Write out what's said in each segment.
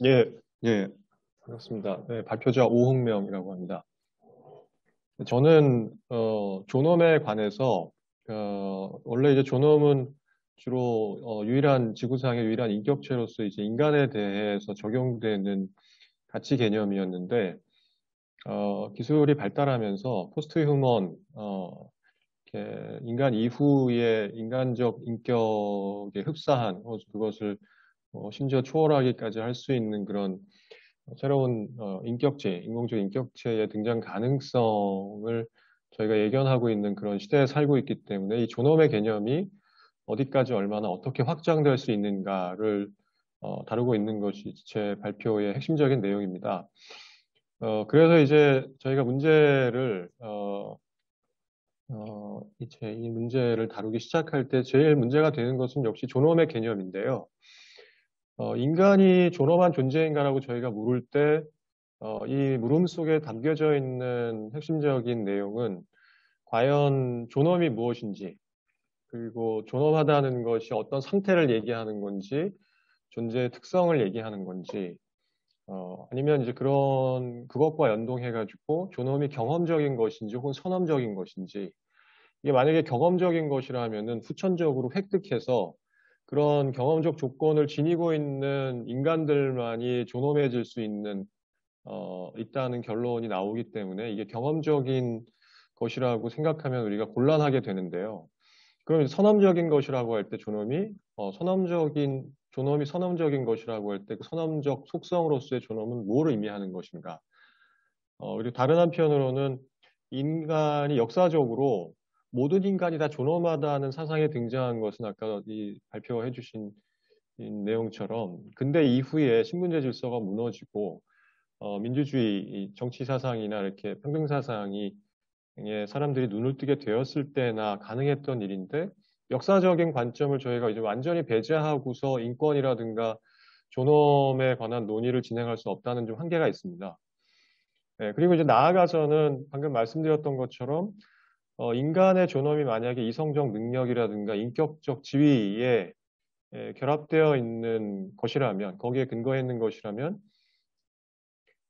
예, 예, 반갑습니다. 네, 발표자 오흥명이라고 합니다. 저는 존엄에 관해서 원래 이제 존엄은 주로 유일한 지구상의 유일한 인격체로서 이제 인간에 대해서 적용되는 가치 개념이었는데 기술이 발달하면서 포스트 휴먼 이렇게 인간 이후의 인간적 인격에 흡사한 그것을 심지어 초월하기까지 할 수 있는 그런 새로운 인격체, 인공적 인격체의 등장 가능성을 저희가 예견하고 있는 그런 시대에 살고 있기 때문에 이 존엄의 개념이 어디까지 얼마나 어떻게 확장될 수 있는가를 다루고 있는 것이 제 발표의 핵심적인 내용입니다. 그래서 이제 저희가 이제 이 문제를 다루기 시작할 때 제일 문제가 되는 것은 역시 존엄의 개념인데요. 인간이 존엄한 존재인가라고 저희가 물을 때, 이 물음 속에 담겨져 있는 핵심적인 내용은 과연 존엄이 무엇인지, 그리고 존엄하다는 것이 어떤 상태를 얘기하는 건지, 존재의 특성을 얘기하는 건지, 아니면 이제 그것과 연동해가지고 존엄이 경험적인 것인지 혹은 선험적인 것인지, 이게 만약에 경험적인 것이라면은 후천적으로 획득해서 그런 경험적 조건을 지니고 있는 인간들만이 존엄해질 수 있다는 결론이 나오기 때문에 이게 경험적인 것이라고 생각하면 우리가 곤란하게 되는데요. 그럼 이제 선험적인 것이라고 할 때 존엄이 선험적인 것이라고 할 때 그 선험적 속성으로서의 존엄은 뭐를 의미하는 것인가? 그리고 다른 한편으로는 인간이 역사적으로 모든 인간이 다 존엄하다는 사상에 등장한 것은 아까 이 발표해 주신 이 내용처럼 근대 이후에 신분제 질서가 무너지고 민주주의 이 정치 사상이나 이렇게 평등 사상이 사람들이 눈을 뜨게 되었을 때나 가능했던 일인데 역사적인 관점을 저희가 이제 완전히 배제하고서 인권이라든가 존엄에 관한 논의를 진행할 수 없다는 좀 한계가 있습니다. 네, 그리고 이제 나아가서는 방금 말씀드렸던 것처럼 인간의 존엄이 만약에 이성적 능력이라든가 인격적 지위에 결합되어 있는 것이라면, 거기에 근거해 있는 것이라면,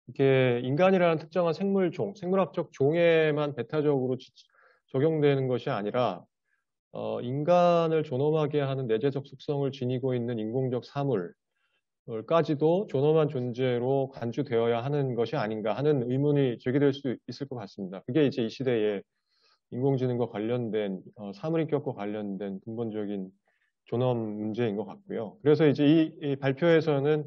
이게 인간이라는 특정한 생물종, 생물학적 종에만 배타적으로 적용되는 것이 아니라, 인간을 존엄하게 하는 내재적 속성을 지니고 있는 인공적 사물까지도 존엄한 존재로 간주되어야 하는 것이 아닌가 하는 의문이 제기될 수 있을 것 같습니다. 그게 이제 이 시대의 인공지능과 관련된 사물인격과 관련된 근본적인 존엄 문제인 것 같고요. 그래서 이제 이 발표에서는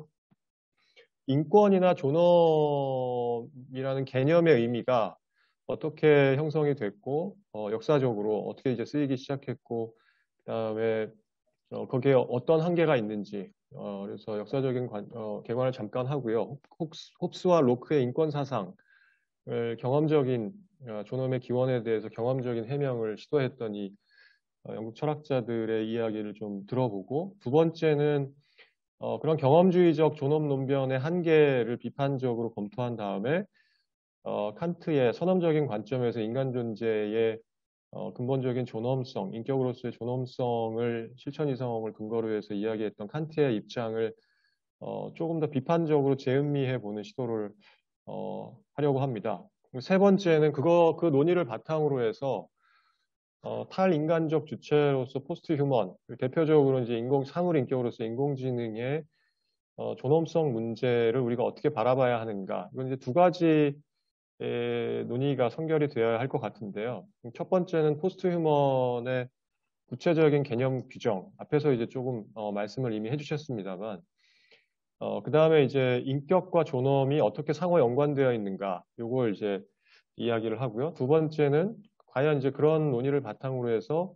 인권이나 존엄이라는 개념의 의미가 어떻게 형성이 됐고 역사적으로 어떻게 이제 쓰이기 시작했고 그다음에 거기에 어떤 한계가 있는지 그래서 역사적인 개관을 잠깐 하고요. 홉스와 로크의 인권 사상을 경험적인 존엄의 기원에 대해서 경험적인 해명을 시도했던 이 영국 철학자들의 이야기를 좀 들어보고 두 번째는 그런 경험주의적 존엄 논변의 한계를 비판적으로 검토한 다음에 칸트의 선험적인 관점에서 인간 존재의 근본적인 존엄성, 인격으로서의 존엄성을 실천 이성을 근거로 해서 이야기했던 칸트의 입장을 조금 더 비판적으로 재음미해 보는 시도를 하려고 합니다. 세 번째는 그 논의를 바탕으로 해서 탈인간적 주체로서 포스트 휴먼, 대표적으로 이제 사물 인격으로서 인공지능의 존엄성 문제를 우리가 어떻게 바라봐야 하는가. 이건 이제 두 가지 논의가 선결이 되어야 할 것 같은데요. 첫 번째는 포스트 휴먼의 구체적인 개념 규정. 앞에서 이제 조금 말씀을 이미 해주셨습니다만, 그 다음에 이제 인격과 존엄이 어떻게 상호 연관되어 있는가. 요걸 이제 이야기를 하고요. 두 번째는 과연 이제 그런 논의를 바탕으로 해서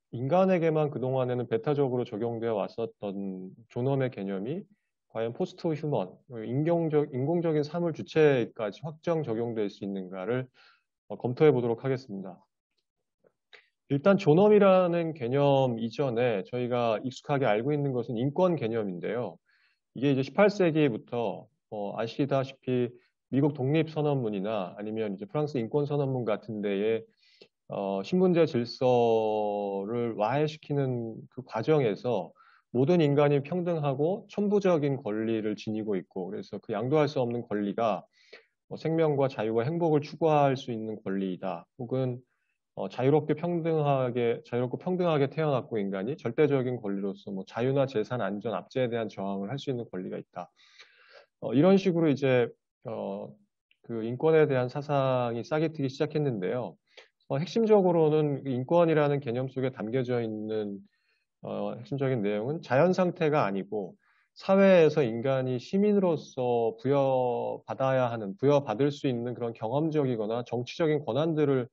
인간에게만 그동안에는 배타적으로 적용되어 왔었던 존엄의 개념이 과연 포스트 휴먼, 인공적인 사물 주체까지 확정 적용될 수 있는가를 검토해 보도록 하겠습니다. 일단 존엄이라는 개념 이전에 저희가 익숙하게 알고 있는 것은 인권 개념인데요. 이게 이제 18세기부터 아시다시피 미국 독립선언문이나 아니면 이제 프랑스 인권선언문 같은 데에 신분제 질서를 와해시키는 그 과정에서 모든 인간이 평등하고 천부적인 권리를 지니고 있고, 그래서 그 양도할 수 없는 권리가 생명과 자유와 행복을 추구할 수 있는 권리이다. 혹은 자유롭고 평등하게 태어났고 인간이 절대적인 권리로서 뭐 자유나 재산, 안전, 압제에 대한 저항을 할 수 있는 권리가 있다. 이런 식으로 이제 그 인권에 대한 사상이 싹이 트기 시작했는데요. 핵심적으로는 인권이라는 개념 속에 담겨져 있는 핵심적인 내용은 자연 상태가 아니고 사회에서 인간이 시민으로서 부여받을 수 있는 그런 경험적이거나 정치적인 권한들을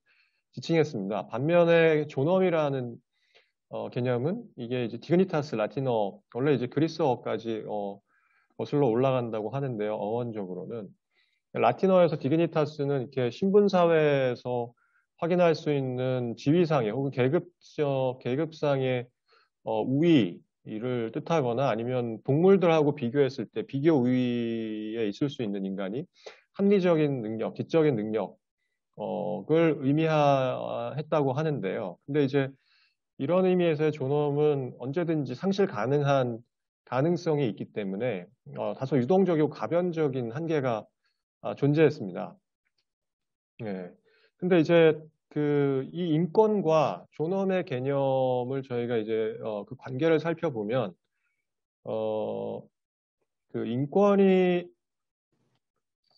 지칭했습니다. 반면에 존엄이라는 개념은 이게 이제 디그니타스 라틴어, 원래 이제 그리스어까지 거슬러 올라간다고 하는데요. 어원적으로는. 라틴어에서 디그니타스는 이렇게 신분사회에서 확인할 수 있는 지위상의 혹은 계급상의 우위를 뜻하거나 아니면 동물들하고 비교했을 때 비교 우위에 있을 수 있는 인간이 합리적인 능력, 지적인 능력을 의미했다고 하는데요. 근데 이제 이런 의미에서의 존엄은 언제든지 상실 가능한 가능성이 있기 때문에 다소 유동적이고 가변적인 한계가 존재했습니다. 예. 근데 이제 이 인권과 존엄의 개념을 저희가 이제 그 관계를 살펴보면 어, 그 인권이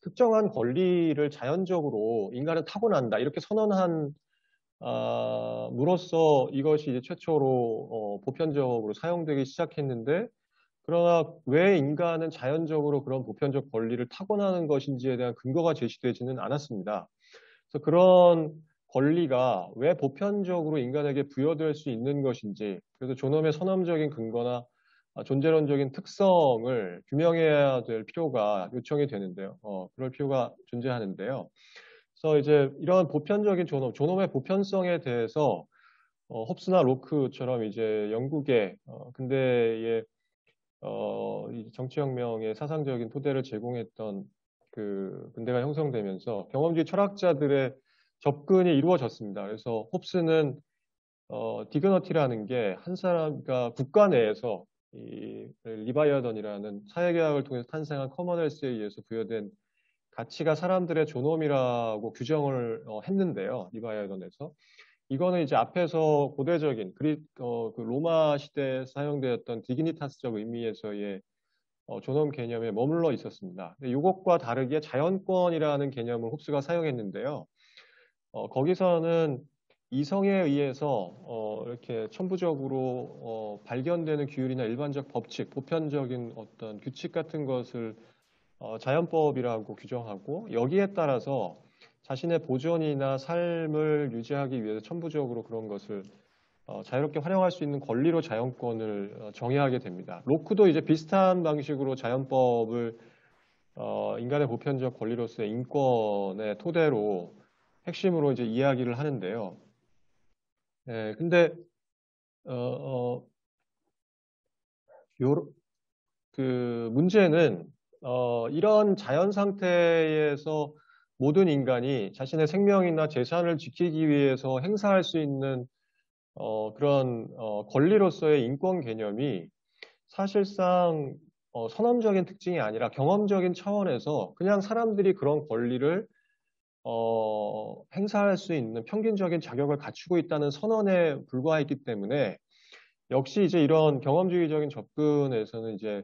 특정한 권리를 자연적으로 인간은 타고난다 이렇게 선언한 무로서 이것이 이제 최초로 보편적으로 사용되기 시작했는데 그러나 왜 인간은 자연적으로 그런 보편적 권리를 타고나는 것인지에 대한 근거가 제시되지는 않았습니다. 그래서 그런 권리가 왜 보편적으로 인간에게 부여될 수 있는 것인지, 그래서 존엄의 선언적인 근거나 존재론적인 특성을 규명해야 될 필요가 요청이 되는데요. 그럴 필요가 존재하는데요. 그래서 이제 이런 보편적인 존엄의 보편성에 대해서 홉스나 로크처럼 이제 영국의 근대의 이 정치혁명의 사상적인 토대를 제공했던 그 근대가 형성되면서 경험주의 철학자들의 접근이 이루어졌습니다. 그래서 홉스는 디그너티라는 게 한 사람, 그러니까 국가 내에서 이 리바이어던이라는 사회계약을 통해서 탄생한 커먼웰스에 의해서 부여된 가치가 사람들의 존엄이라고 규정을 했는데요. 리바이어던에서. 이거는 이제 앞에서 고대적인 그 로마 시대에 사용되었던 디그니타스적 의미에서의 존엄 개념에 머물러 있었습니다. 이것과 다르게 자연권이라는 개념을 홉스가 사용했는데요. 거기서는 이성에 의해서 이렇게 천부적으로 발견되는 규율이나 일반적 법칙, 보편적인 어떤 규칙 같은 것을 자연법이라고 규정하고 여기에 따라서 자신의 보존이나 삶을 유지하기 위해서 천부적으로 그런 것을 자유롭게 활용할 수 있는 권리로 자연권을 정의하게 됩니다. 로크도 이제 비슷한 방식으로 자연법을 인간의 보편적 권리로서의 인권의 토대로 핵심으로 이제 이야기를 하는데요. 네, 근데 어, 어, 그 문제는 이런 자연 상태에서 모든 인간이 자신의 생명이나 재산을 지키기 위해서 행사할 수 있는 그런 권리로서의 인권 개념이 사실상 선언적인 특징이 아니라 경험적인 차원에서 그냥 사람들이 그런 권리를 행사할 수 있는 평균적인 자격을 갖추고 있다는 선언에 불과했기 때문에 역시 이제 이런 경험주의적인 접근에서는 이제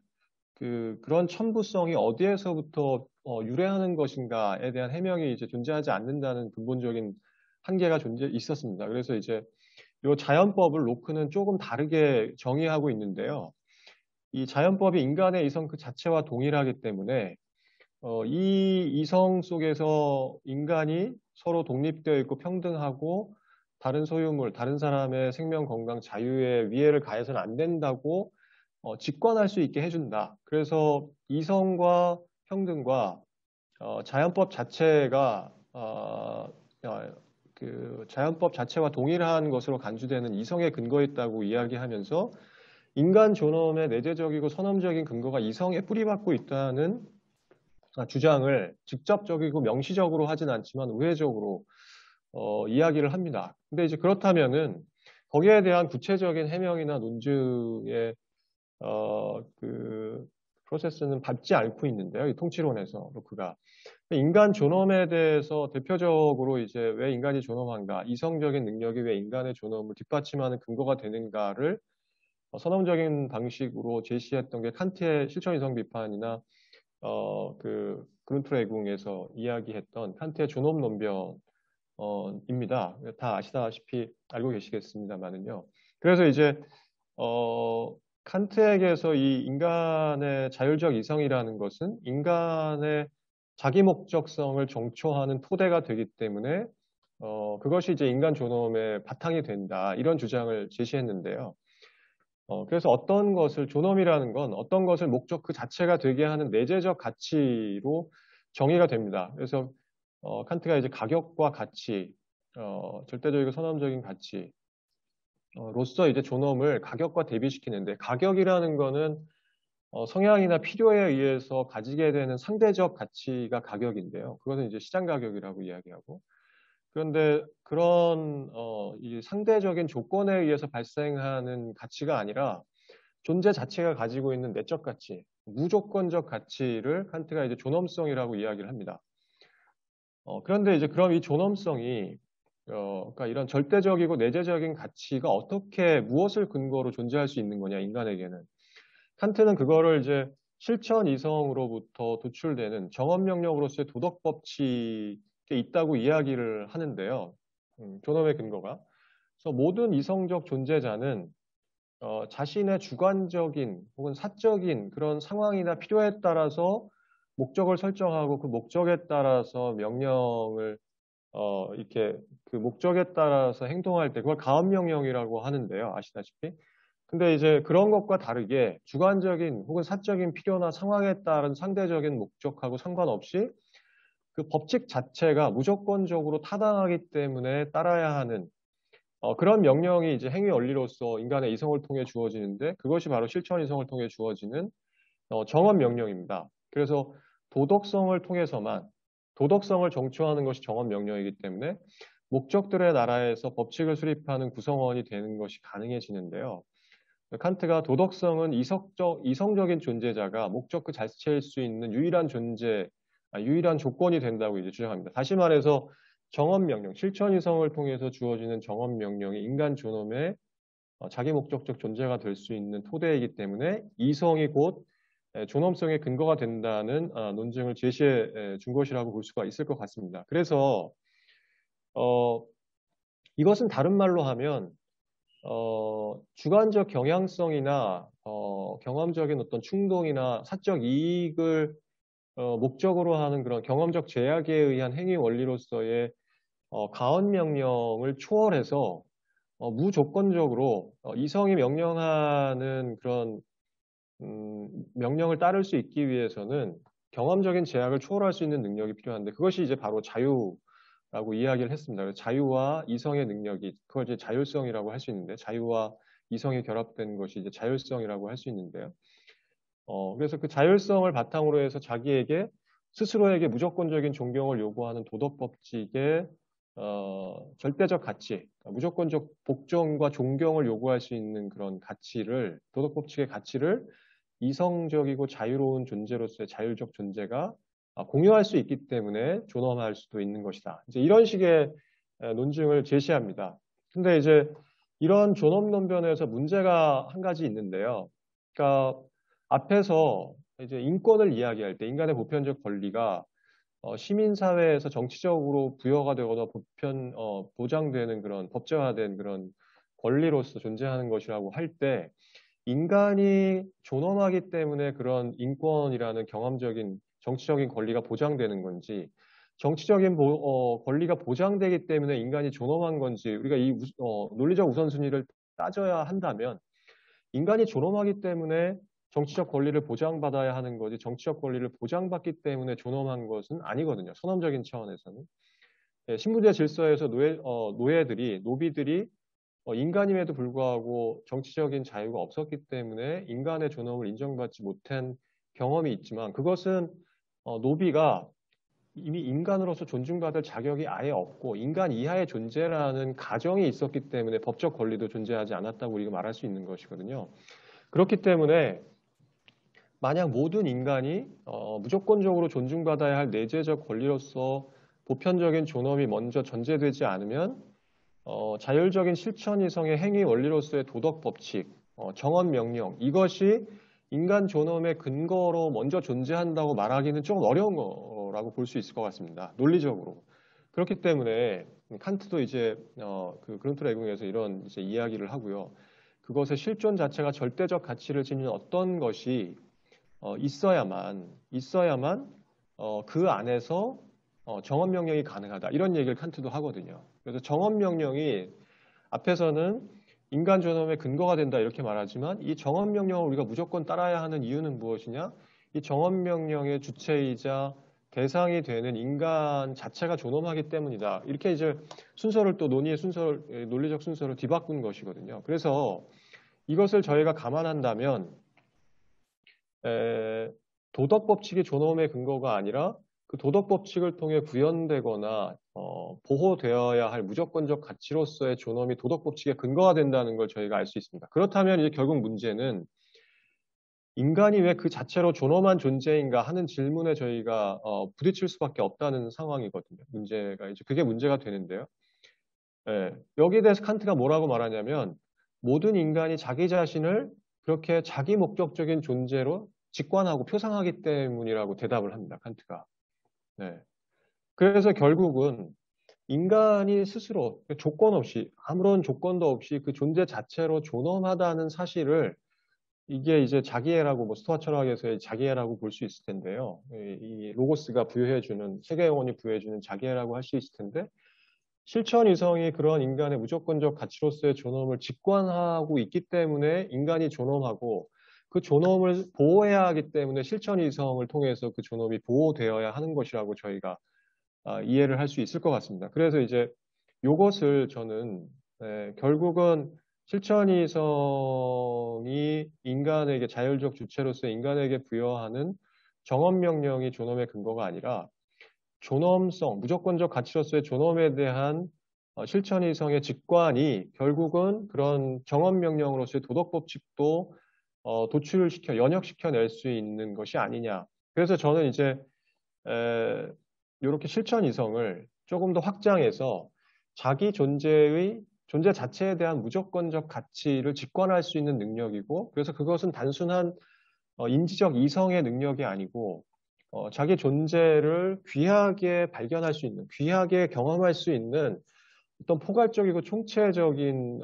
그런 첨부성이 어디에서부터 유래하는 것인가에 대한 해명이 이제 존재하지 않는다는 근본적인 한계가 있었습니다. 그래서 이제 이 자연법을 로크는 조금 다르게 정의하고 있는데요. 이 자연법이 인간의 이성 그 자체와 동일하기 때문에 이 이성 속에서 인간이 서로 독립되어 있고 평등하고 다른 소유물, 다른 사람의 생명, 건강, 자유에 위해를 가해서는 안 된다고 직관할 수 있게 해준다. 그래서 이성과 평등과 자연법 자체가 그 자연법 자체와 동일한 것으로 간주되는 이성에 근거 있다고 이야기하면서 인간 존엄의 내재적이고 선언적인 근거가 이성에 뿌리박고 있다는 주장을 직접적이고 명시적으로 하진 않지만 우회적으로 이야기를 합니다. 근데 이제 그렇다면은 거기에 대한 구체적인 해명이나 논증에 그 프로세스는 밟지 않고 있는데요. 이 통치론에서 로크가. 인간 존엄에 대해서 대표적으로 이제 왜 인간이 존엄한가, 이성적인 능력이 왜 인간의 존엄을 뒷받침하는 근거가 되는가를 선언적인 방식으로 제시했던 게 칸트의 실천 이성 비판이나 그 그룬트레궁에서 이야기했던 칸트의 존엄 논변입니다. 다 아시다시피 알고 계시겠습니다만은요. 그래서 이제 칸트에게서 이 인간의 자율적 이성이라는 것은 인간의 자기 목적성을 정초하는 토대가 되기 때문에 그것이 이제 인간 존엄의 바탕이 된다. 이런 주장을 제시했는데요. 그래서 어떤 것을 존엄이라는 건 어떤 것을 목적 그 자체가 되게 하는 내재적 가치로 정의가 됩니다. 그래서 칸트가 이제 가격과 가치, 절대적이고 선언적인 가치, 로서 이제 존엄을 가격과 대비시키는데 가격이라는 거는 성향이나 필요에 의해서 가지게 되는 상대적 가치가 가격인데요. 그것은 이제 시장 가격이라고 이야기하고 그런데 그런 이 상대적인 조건에 의해서 발생하는 가치가 아니라 존재 자체가 가지고 있는 내적 가치, 무조건적 가치를 칸트가 이제 존엄성이라고 이야기를 합니다. 그런데 이제 그럼 이 존엄성이 그러니까 이런 절대적이고 내재적인 가치가 어떻게 무엇을 근거로 존재할 수 있는 거냐 인간에게는 칸트는 그거를 이제 실천 이성으로부터 도출되는 정언 명령으로서의 도덕 법칙에 있다고 이야기를 하는데요. 존엄의 근거가. 그래서 모든 이성적 존재자는 자신의 주관적인 혹은 사적인 그런 상황이나 필요에 따라서 목적을 설정하고 그 목적에 따라서 명령을 이렇게 그 목적에 따라서 행동할 때 그걸 가업 명령이라고 하는데요. 아시다시피. 근데 이제 그런 것과 다르게 주관적인 혹은 사적인 필요나 상황에 따른 상대적인 목적하고 상관없이 그 법칙 자체가 무조건적으로 타당하기 때문에 따라야 하는 그런 명령이 이제 행위 원리로서 인간의 이성을 통해 주어지는데 그것이 바로 실천 이성을 통해 주어지는 정언 명령입니다. 그래서 도덕성을 통해서만 도덕성을 정초하는 것이 정언 명령이기 때문에 목적들의 나라에서 법칙을 수립하는 구성원이 되는 것이 가능해지는데요. 칸트가 도덕성은 이성적인 존재자가 목적 그 자체일 수 있는 유일한 존재, 유일한 조건이 된다고 이제 주장합니다. 다시 말해서 정언 명령, 실천 이성을 통해서 주어지는 정언 명령이 인간 존엄의 자기 목적적 존재가 될 수 있는 토대이기 때문에 이성이 곧 존엄성의 근거가 된다는 논증을 제시해 준 것이라고 볼 수가 있을 것 같습니다. 그래서 이것은 다른 말로 하면 주관적 경향성이나 경험적인 어떤 충동이나 사적 이익을 목적으로 하는 그런 경험적 제약에 의한 행위 원리로서의 가언 명령을 초월해서 무조건적으로 이성이 명령하는 그런 명령을 따를 수 있기 위해서는 경험적인 제약을 초월할 수 있는 능력이 필요한데 그것이 이제 바로 자유라고 이야기를 했습니다. 그래서 자유와 이성의 능력이 그걸 이제 자율성이라고 할 수 있는데 자유와 이성이 결합된 것이 이제 자율성이라고 할 수 있는데요. 그래서 그 자율성을 바탕으로 해서 자기에게 스스로에게 무조건적인 존경을 요구하는 도덕 법칙의 절대적 가치, 무조건적 복종과 존경을 요구할 수 있는 그런 가치를 도덕 법칙의 가치를 이성적이고 자유로운 존재로서의 자율적 존재가 공유할 수 있기 때문에 존엄할 수도 있는 것이다. 이제 이런 식의 논증을 제시합니다. 근데 이제 이런 존엄 논변에서 문제가 한 가지 있는데요. 그러니까 앞에서 이제 인권을 이야기할 때 인간의 보편적 권리가 시민사회에서 정치적으로 부여가 되거나 보장되는 그런 법제화된 그런 권리로서 존재하는 것이라고 할 때 인간이 존엄하기 때문에 그런 인권이라는 경험적인 정치적인 권리가 보장되는 건지 정치적인 권리가 보장되기 때문에 인간이 존엄한 건지 우리가 이 논리적 우선순위를 따져야 한다면 인간이 존엄하기 때문에 정치적 권리를 보장받아야 하는 거지 정치적 권리를 보장받기 때문에 존엄한 것은 아니거든요. 선언적인 차원에서는. 신분제 질서에서 노비들이 인간임에도 불구하고 정치적인 자유가 없었기 때문에 인간의 존엄을 인정받지 못한 경험이 있지만 그것은 노비가 이미 인간으로서 존중받을 자격이 아예 없고 인간 이하의 존재라는 가정이 있었기 때문에 법적 권리도 존재하지 않았다고 우리가 말할 수 있는 것이거든요. 그렇기 때문에 만약 모든 인간이 무조건적으로 존중받아야 할 내재적 권리로서 보편적인 존엄이 먼저 전제되지 않으면 자율적인 실천 이성의 행위 원리로서의 도덕 법칙, 정언 명령 이것이 인간 존엄의 근거로 먼저 존재한다고 말하기는 좀 어려운 거라고 볼 수 있을 것 같습니다. 논리적으로. 그렇기 때문에 칸트도 이제 그 그룬트레이궁에서 이런 이제 이야기를 하고요. 그것의 실존 자체가 절대적 가치를 지닌 어떤 것이 있어야만 그 안에서 정언 명령이 가능하다. 이런 얘기를 칸트도 하거든요. 그래서 정언 명령이 앞에서는 인간 존엄의 근거가 된다 이렇게 말하지만 이 정언 명령을 우리가 무조건 따라야 하는 이유는 무엇이냐? 이 정언 명령의 주체이자 대상이 되는 인간 자체가 존엄하기 때문이다. 이렇게 이제 순서를 또 논리적 순서를 뒤바꾼 것이거든요. 그래서 이것을 저희가 감안한다면 도덕 법칙이 존엄의 근거가 아니라 그 도덕 법칙을 통해 구현되거나 보호되어야 할 무조건적 가치로서의 존엄이 도덕 법칙의 근거가 된다는 걸 저희가 알 수 있습니다. 그렇다면 이제 결국 문제는 인간이 왜 그 자체로 존엄한 존재인가 하는 질문에 저희가 부딪힐 수밖에 없다는 상황이거든요. 문제가 이제 그게 문제가 되는데요. 여기에 대해서 칸트가 뭐라고 말하냐면 모든 인간이 자기 자신을 그렇게 자기 목적적인 존재로 직관하고 표상하기 때문이라고 대답을 합니다. 칸트가. 네. 그래서 결국은 인간이 스스로 조건 없이 아무런 조건도 없이 그 존재 자체로 존엄하다는 사실을 이게 이제 자기애라고 뭐 스토아 철학에서의 자기애라고 볼 수 있을 텐데요. 이 로고스가 부여해주는 세계 영혼이 부여해주는 자기애라고 할 수 있을 텐데 실천 이성이 그런 인간의 무조건적 가치로서의 존엄을 직관하고 있기 때문에 인간이 존엄하고 그 존엄을 보호해야 하기 때문에 실천 이성을 통해서 그 존엄이 보호되어야 하는 것이라고 저희가 이해를 할 수 있을 것 같습니다. 그래서 이제 이것을 저는 결국은 실천 이성이 인간에게 자율적 주체로서 인간에게 부여하는 정언 명령이 존엄의 근거가 아니라 존엄성, 무조건적 가치로서의 존엄에 대한 실천 이성의 직관이 결국은 그런 정언 명령으로서의 도덕 법칙도 연역시켜낼 수 있는 것이 아니냐. 그래서 저는 이제 이렇게 실천 이성을 조금 더 확장해서 자기 존재 자체에 대한 무조건적 가치를 직관할 수 있는 능력이고, 그래서 그것은 단순한 인지적 이성의 능력이 아니고, 자기 존재를 귀하게 발견할 수 있는, 귀하게 경험할 수 있는 어떤 포괄적이고 총체적인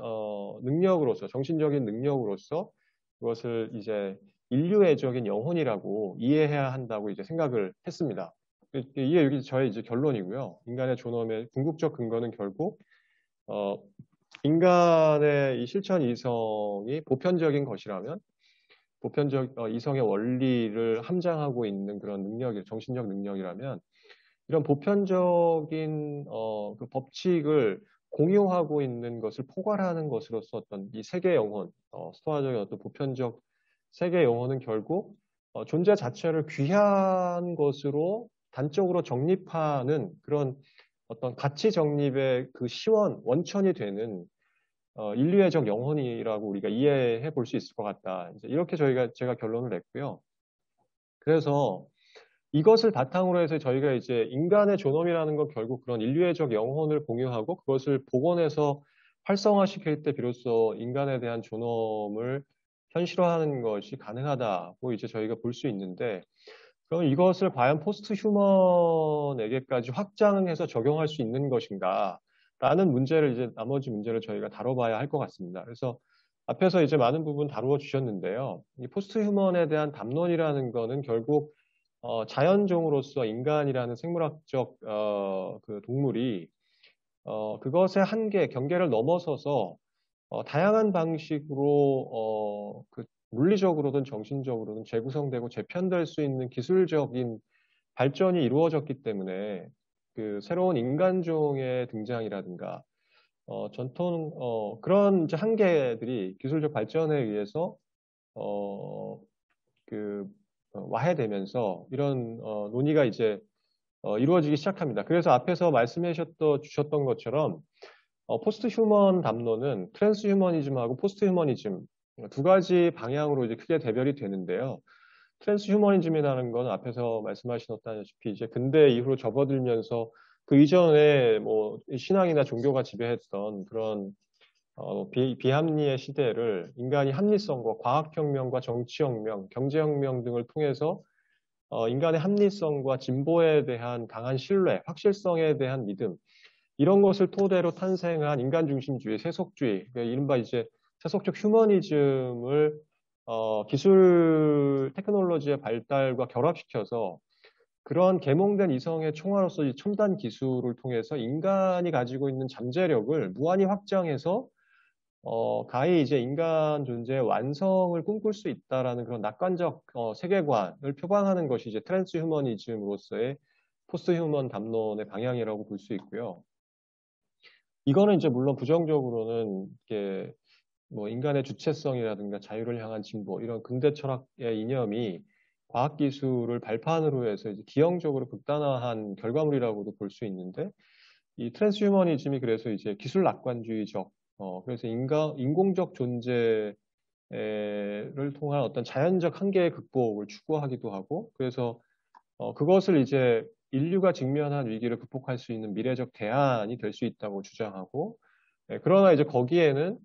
능력으로서, 정신적인 능력으로서 그것을 이제 인류애적인 영혼이라고 이해해야 한다고 이제 생각을 했습니다. 이게 여기 저의 이제 결론이고요. 인간의 존엄의 궁극적 근거는 결국 인간의 이 실천 이성이 보편적인 것이라면 보편적 이성의 원리를 함장하고 있는 그런 정신적 능력이라면 이런 보편적인 그 법칙을 공유하고 있는 것을 포괄하는 것으로서 어떤 이 세계 영혼, 스토아적인 어떤 보편적 세계 영혼은 결국 존재 자체를 귀한 것으로 단적으로 정립하는 그런 어떤 가치 정립의 그 원천이 되는 인류애적 영혼이라고 우리가 이해해 볼 수 있을 것 같다. 이제 이렇게 제가 결론을 냈고요. 그래서 이것을 바탕으로 해서 저희가 이제 인간의 존엄이라는 건 결국 그런 인류애적 영혼을 공유하고 그것을 복원해서 활성화시킬 때 비로소 인간에 대한 존엄을 현실화하는 것이 가능하다고 이제 저희가 볼 수 있는데, 그럼 이것을 과연 포스트 휴먼에게까지 확장해서 적용할 수 있는 것인가? 라는 문제를 이제 나머지 문제를 저희가 다뤄봐야 할 것 같습니다. 그래서 앞에서 이제 많은 부분 다루어 주셨는데요. 이 포스트 휴먼에 대한 담론이라는 거는 결국 자연종으로서 인간이라는 생물학적 그 동물이 그것의 경계를 넘어서서 다양한 방식으로 그 물리적으로든 정신적으로든 재구성되고 재편될 수 있는 기술적인 발전이 이루어졌기 때문에 그 새로운 인간종의 등장이라든가 그런 이제 한계들이 기술적 발전에 의해서 와해되면서 이런 논의가 이제 이루어지기 시작합니다. 그래서 앞에서 말씀해 주셨던 것처럼 포스트 휴먼 담론은 트랜스 휴머니즘하고 포스트 휴머니즘 두 가지 방향으로 이제 크게 대별이 되는데요. 트랜스 휴머니즘이라는 건 앞에서 말씀하셨다시피 이제 근대 이후로 접어들면서 그 이전에 뭐 신앙이나 종교가 지배했던 그런 비합리의 시대를 인간이 합리성과 과학혁명과 정치혁명, 경제혁명 등을 통해서 인간의 합리성과 진보에 대한 강한 신뢰, 확실성에 대한 믿음, 이런 것을 토대로 탄생한 인간 중심주의, 세속주의, 그러니까 이른바 이제 세속적 휴머니즘을 기술 테크놀로지의 발달과 결합시켜서 그러한 계몽된 이성의 총화로서 이 첨단 기술을 통해서 인간이 가지고 있는 잠재력을 무한히 확장해서 가히 이제 인간 존재의 완성을 꿈꿀 수 있다라는 그런 낙관적 세계관을 표방하는 것이 이제 트랜스 휴머니즘으로서의 포스트 휴먼 담론의 방향이라고 볼 수 있고요. 이거는 이제 물론 부정적으로는 이게 뭐 인간의 주체성이라든가 자유를 향한 진보 이런 근대 철학의 이념이 과학기술을 발판으로 해서 이제 기형적으로 극단화한 결과물이라고도 볼 수 있는데 이 트랜스휴머니즘이 그래서 이제 기술 낙관주의적 그래서 인공적 존재를 통한 어떤 자연적 한계의 극복을 추구하기도 하고 그래서 그것을 이제 인류가 직면한 위기를 극복할 수 있는 미래적 대안이 될 수 있다고 주장하고 그러나 이제 거기에는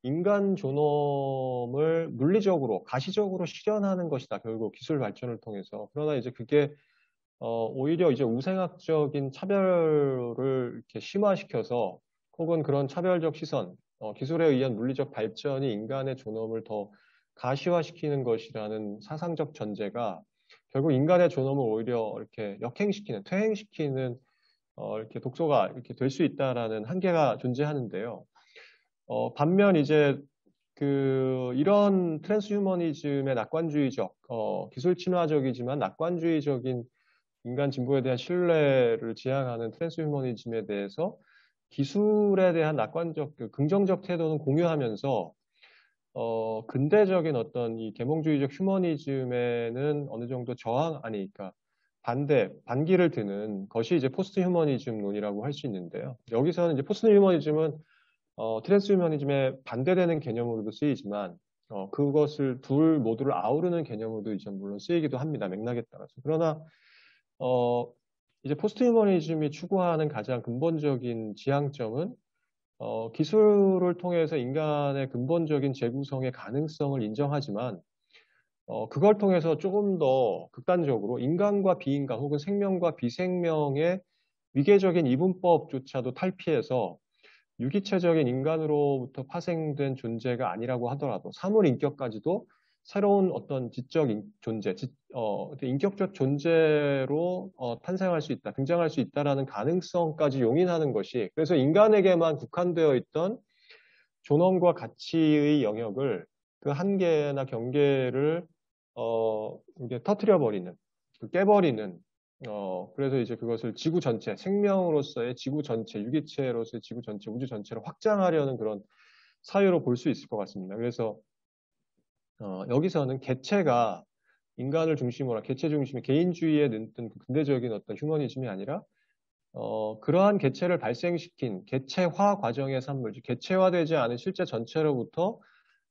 인간 존엄을 물리적으로, 가시적으로 실현하는 것이다. 결국 기술 발전을 통해서. 그러나 이제 그게 오히려 이제 우생학적인 차별을 이렇게 심화시켜서 혹은 그런 차별적 시선, 기술에 의한 물리적 발전이 인간의 존엄을 더 가시화시키는 것이라는 사상적 전제가 결국 인간의 존엄을 오히려 이렇게 역행시키는, 퇴행시키는 이렇게 독소가 이렇게 될 수 있다라는 한계가 존재하는데요. 반면 이제 이런 트랜스휴머니즘의 낙관주의적, 기술 친화적이지만 낙관주의적인 인간 진보에 대한 신뢰를 지향하는 트랜스휴머니즘에 대해서 기술에 대한 낙관적, 긍정적 태도는 공유하면서 근대적인 어떤 이 계몽주의적 휴머니즘에는 어느 정도 그러니까 반기를 드는 것이 이제 포스트 휴머니즘론이라고 할 수 있는데요. 여기서는 이제 포스트 휴머니즘은 트랜스휴머니즘에 반대되는 개념으로도 쓰이지만 그것을 둘 모두를 아우르는 개념으로도 이제 물론 쓰이기도 합니다. 맥락에 따라서. 그러나 이제 포스트 휴머니즘이 추구하는 가장 근본적인 지향점은 기술을 통해서 인간의 근본적인 재구성의 가능성을 인정하지만 그걸 통해서 조금 더 극단적으로 인간과 비인간 혹은 생명과 비생명의 위계적인 이분법조차도 탈피해서 유기체적인 인간으로부터 파생된 존재가 아니라고 하더라도 사물 인격까지도 새로운 어떤 지적 존재, 인격적 존재로 탄생할 수 있다, 등장할 수 있다라는 가능성까지 용인하는 것이 그래서 인간에게만 국한되어 있던 존엄과 가치의 영역을 그 한계나 경계를 이게 터트려 버리는, 깨버리는 그래서 이제 그것을 지구 전체, 생명으로서의 지구 전체, 유기체로서의 지구 전체, 우주 전체를 확장하려는 그런 사유로 볼 수 있을 것 같습니다. 그래서 여기서는 개체가 인간을 중심으로, 개체 중심의 개인주의에 눈뜬 근대적인 어떤 휴머니즘이 아니라 그러한 개체를 발생시킨 개체화 과정의 산물, 즉 개체화되지 않은 실제 전체로부터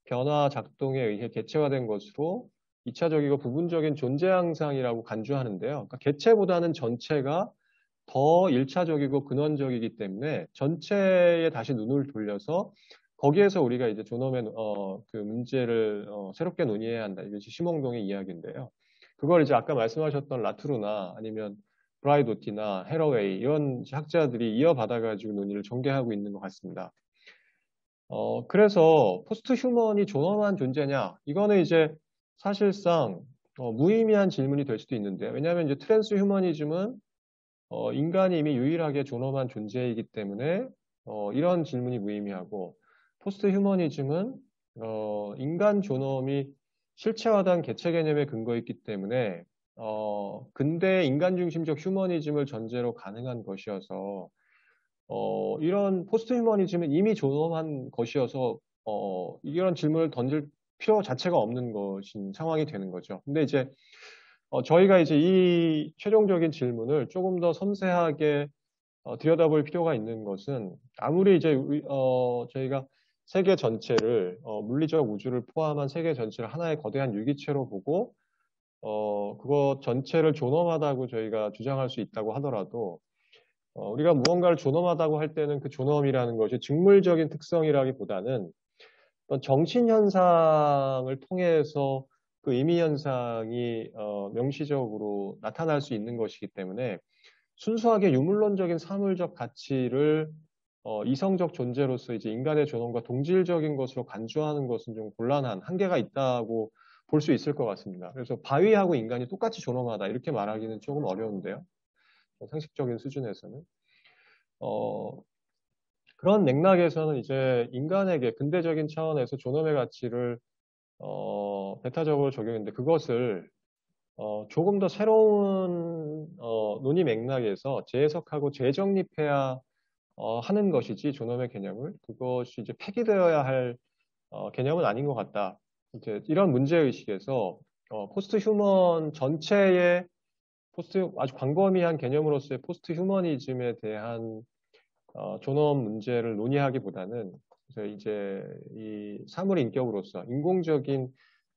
변화 작동에 의해 개체화된 것으로 2차적이고 부분적인 존재 양상이라고 간주하는데요. 그러니까 개체보다는 전체가 더 1차적이고 근원적이기 때문에 전체에 다시 눈을 돌려서 거기에서 우리가 이제 존엄의 그 문제를 새롭게 논의해야 한다. 이것이 심홍동의 이야기인데요. 그걸 이제 아까 말씀하셨던 라투르나 아니면 브라이도티나 헤러웨이 이런 학자들이 이어받아가지고 논의를 전개하고 있는 것 같습니다. 그래서 포스트 휴먼이 존엄한 존재냐? 이거는 이제 사실상 무의미한 질문이 될 수도 있는데요. 왜냐하면 이제 트랜스 휴머니즘은 인간이 이미 유일하게 존엄한 존재이기 때문에 이런 질문이 무의미하고 포스트 휴머니즘은 인간 존엄이 실체화된 개체 개념에 근거 있기 때문에 근대 인간 중심적 휴머니즘을 전제로 가능한 것이어서 이런 포스트 휴머니즘은 이미 존엄한 것이어서 이런 질문을 던질 필요 자체가 없는 것인 상황이 되는 거죠. 근데 이제 저희가 이제 이 최종적인 질문을 조금 더 섬세하게 들여다볼 필요가 있는 것은 아무리 이제 저희가 세계 전체를 물리적 우주를 포함한 세계 전체를 하나의 거대한 유기체로 보고 그거 전체를 존엄하다고 저희가 주장할 수 있다고 하더라도 우리가 무언가를 존엄하다고 할 때는 그 존엄이라는 것이 직물적인 특성이라기보다는 어떤 정신현상을 통해서 그 의미현상이 명시적으로 나타날 수 있는 것이기 때문에 순수하게 유물론적인 사물적 가치를 이성적 존재로서 이제 인간의 존엄과 동질적인 것으로 간주하는 것은 좀 곤란한 한계가 있다고 볼 수 있을 것 같습니다. 그래서 바위하고 인간이 똑같이 존엄하다 이렇게 말하기는 조금 어려운데요. 상식적인 수준에서는. 그런 맥락에서는 이제 인간에게 근대적인 차원에서 존엄의 가치를 배타적으로 적용했는데 그것을 조금 더 새로운 논의 맥락에서 재해석하고 재정립해야 하는 것이지 존엄의 개념을 그것이 이제 폐기되어야 할 개념은 아닌 것 같다. 이제 이런 문제의식에서 포스트 휴먼 전체의 아주 광범위한 개념으로서의 포스트 휴머니즘에 대한 존엄 문제를 논의하기보다는 그래서 이제 이 사물 인격으로서 인공적인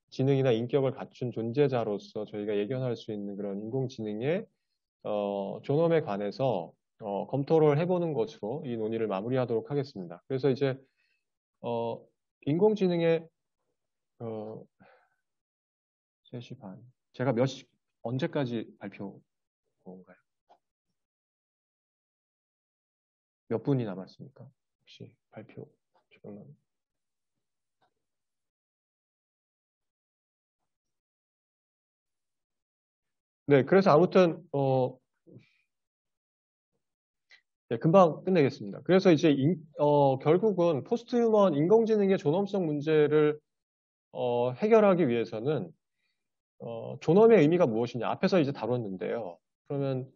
지능이나 인격을 갖춘 존재자로서 저희가 예견할 수 있는 그런 인공지능의 존엄에 관해서 검토를 해보는 것으로 이 논의를 마무리하도록 하겠습니다. 그래서 이제 인공지능의 3시 반 제가 언제까지 발표인가요? 몇 분이 남았습니까? 혹시 발표 조금만. 네, 그래서 아무튼 네, 금방 끝내겠습니다. 그래서 이제 결국은 포스트 휴먼 인공지능의 존엄성 문제를 해결하기 위해서는 존엄의 의미가 무엇이냐 앞에서 이제 다뤘는데요. 그러면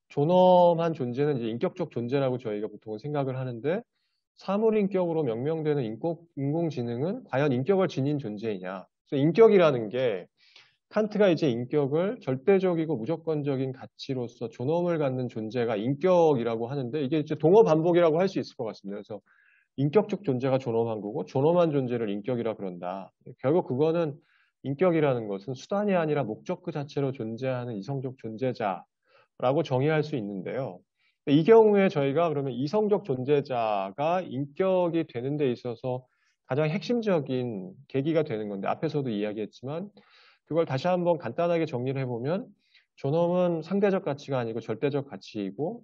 존엄한 존재는 이제 인격적 존재라고 저희가 보통은 생각을 하는데 사물인격으로 명명되는 인공지능은 과연 인격을 지닌 존재이냐. 그래서 인격이라는 게 칸트가 이제 인격을 절대적이고 무조건적인 가치로서 존엄을 갖는 존재가 인격이라고 하는데 이게 이제 동어 반복이라고 할 수 있을 것 같습니다. 그래서 인격적 존재가 존엄한 거고 존엄한 존재를 인격이라 그런다. 결국 그거는 인격이라는 것은 수단이 아니라 목적 그 자체로 존재하는 이성적 존재자라고 정의할 수 있는데요. 이 경우에 저희가 그러면 이성적 존재자가 인격이 되는 데 있어서 가장 핵심적인 계기가 되는 건데 앞에서도 이야기했지만 그걸 다시 한번 간단하게 정리를 해보면 존엄은 상대적 가치가 아니고 절대적 가치이고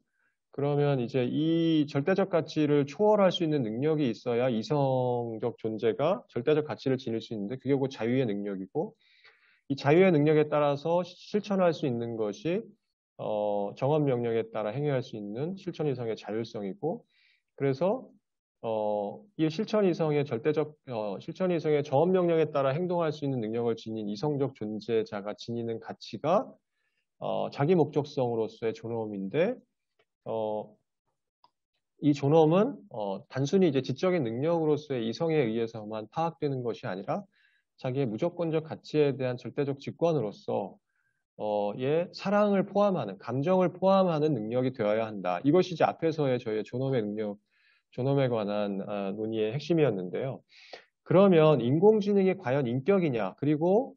그러면 이제 이 절대적 가치를 초월할 수 있는 능력이 있어야 이성적 존재가 절대적 가치를 지닐 수 있는데 그게 곧 자유의 능력이고 이 자유의 능력에 따라서 실천할 수 있는 것이 정업 명령에 따라 행위할 수 있는 실천 이성의 자율성이고 그래서 이 실천 이성의 실천 이성의 정업 명령에 따라 행동할 수 있는 능력을 지닌 이성적 존재자가 지니는 가치가 자기 목적성으로서의 존엄인데 이 존엄은 단순히 이제 지적인 능력으로서의 이성에 의해서만 파악되는 것이 아니라 자기의 무조건적 가치에 대한 절대적 직관으로서 의 사랑을 포함하는 감정을 포함하는 능력이 되어야 한다. 이것이 이제 앞에서의 저희의 존엄의 능력, 존엄에 관한 논의의 핵심이었는데요. 그러면 인공지능이 과연 인격이냐? 그리고